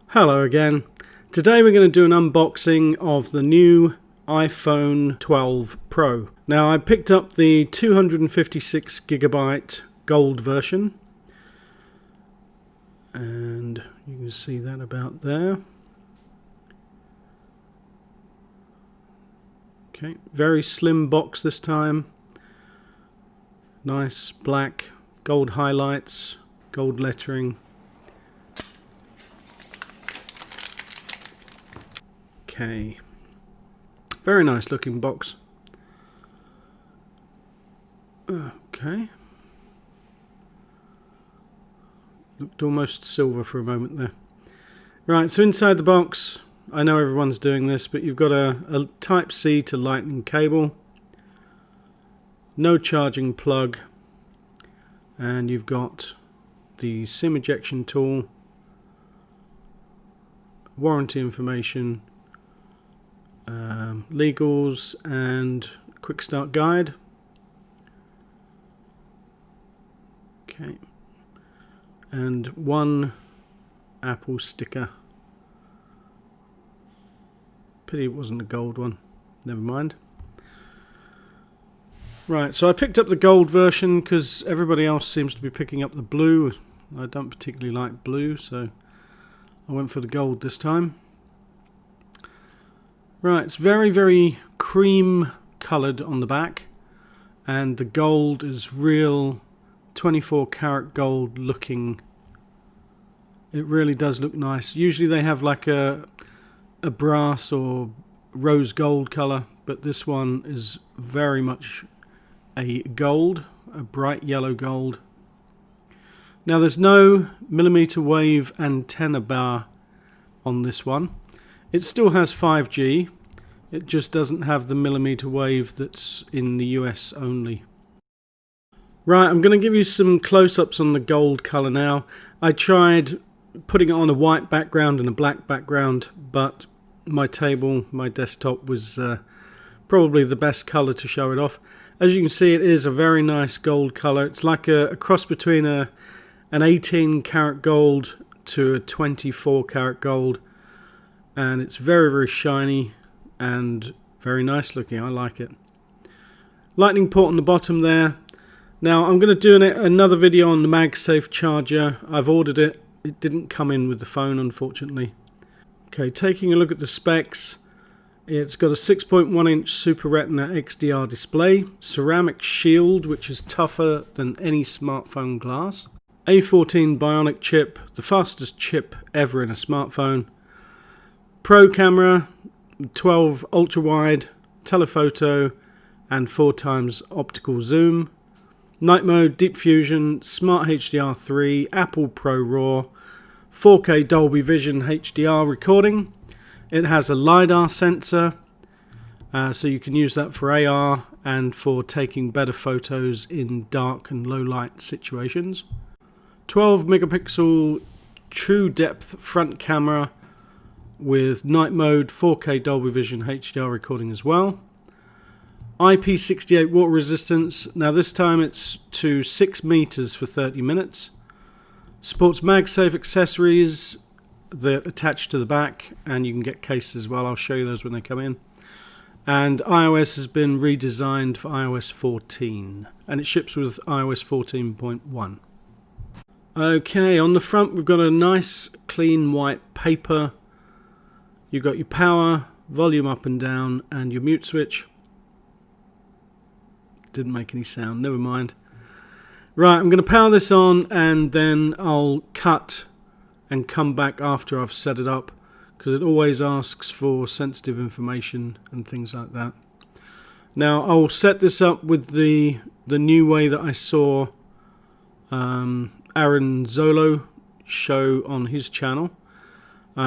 Hello again. Today we're going to do an unboxing of the new iPhone 12 Pro. Now I picked up the 256GB gold version, and you can see that about there. Okay, very slim box this time. Nice black, gold highlights, gold lettering. Okay, very nice looking box. Okay, looked almost silver for a moment there. Right, so inside the box, I know everyone's doing this, but you've got a Type-C to Lightning cable, no charging plug, and you've got the SIM ejection tool, warranty information, legals, and quick start guide. Okay, and one Apple sticker. Pity it wasn't a gold one. Never mind. Right, so I picked up the gold version because everybody else seems to be picking up the blue. I don't particularly like blue, so I went for the gold this time. Right, it's very, very cream coloured on the back, and the gold is real 24 karat gold looking. It really does look nice. Usually they have like a brass or rose gold colour, but this one is very much a gold, a bright yellow gold. Now there's no millimeter wave antenna bar on this one. It still has 5G, it just doesn't have the millimeter wave that's in the US only. Right, I'm going to give you some close-ups on the gold colour now. I tried putting it on a white background and a black background, but my desktop was probably the best colour to show it off. As you can see, it is a very nice gold colour. It's like a cross between an 18 karat gold to a 24 karat gold. And it's very, very shiny and very nice looking. I like it. Lightning port on the bottom there. Now I'm going to do another video on the MagSafe charger. I've ordered it. It didn't come in with the phone, unfortunately. Okay, taking a look at the specs. It's got a 6.1 inch Super Retina XDR display, ceramic shield which is tougher than any smartphone glass, A14 Bionic chip, the fastest chip ever in a smartphone. Pro camera, 12 ultra wide, telephoto, and 4x optical zoom. Night mode, deep fusion, smart HDR3, Apple Pro RAW, 4K Dolby Vision HDR recording. It has a LiDAR sensor, so you can use that for AR and for taking better photos in dark and low light situations. 12 megapixel true depth front camera, with night mode, 4K Dolby Vision HDR recording as well. IP68 water resistance. Now this time it's to 6 meters for 30 minutes. Supports MagSafe accessories that attach to the back, and you can get cases as well. I'll show you those when they come in. And iOS has been redesigned for iOS 14, and it ships with iOS 14.1. Okay, on the front we've got a nice clean white paper. You've got your power, volume up and down, and your mute switch. Didn't make any sound, never mind. Right, I'm going to power this on, and then I'll cut and come back after I've set it up, because it always asks for sensitive information and things like that. Now I'll set this up with the new way that I saw Aaron Zolo show on his channel.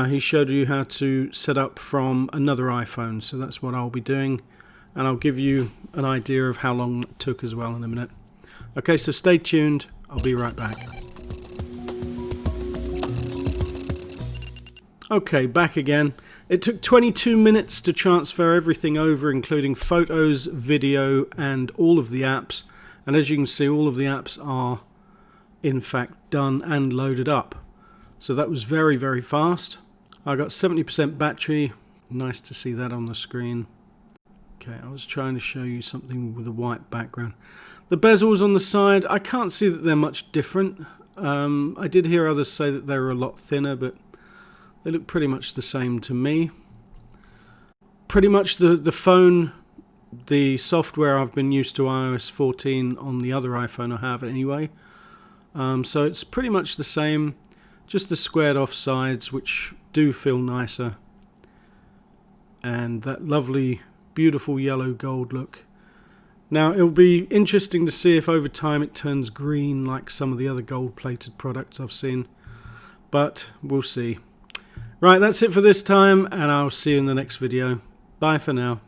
He showed you how to set up from another iPhone, so that's what I'll be doing, and I'll give you an idea of how long it took as well in a minute. Okay, so stay tuned, I'll be right back. Okay, back again. It took 22 minutes to transfer everything over, including photos, video, and all of the apps, And as you can see, all of the apps are in fact done and loaded up. So that was very, very fast. I got 70% battery. Nice to see that on the screen. Okay, I was trying to show you something with a white background. The bezels on the side, I can't see that they're much different. I did hear others say that they were a lot thinner, but they look pretty much the same to me. Pretty much the phone, the software, I've been used to iOS 14 on the other iPhone I have anyway. So it's pretty much the same, just the squared off sides, which do feel nicer. And that lovely, beautiful yellow gold look. Now it'll be interesting to see if over time it turns green like some of the other gold plated products I've seen. But we'll see. Right, that's it for this time, and I'll see you in the next video. Bye for now.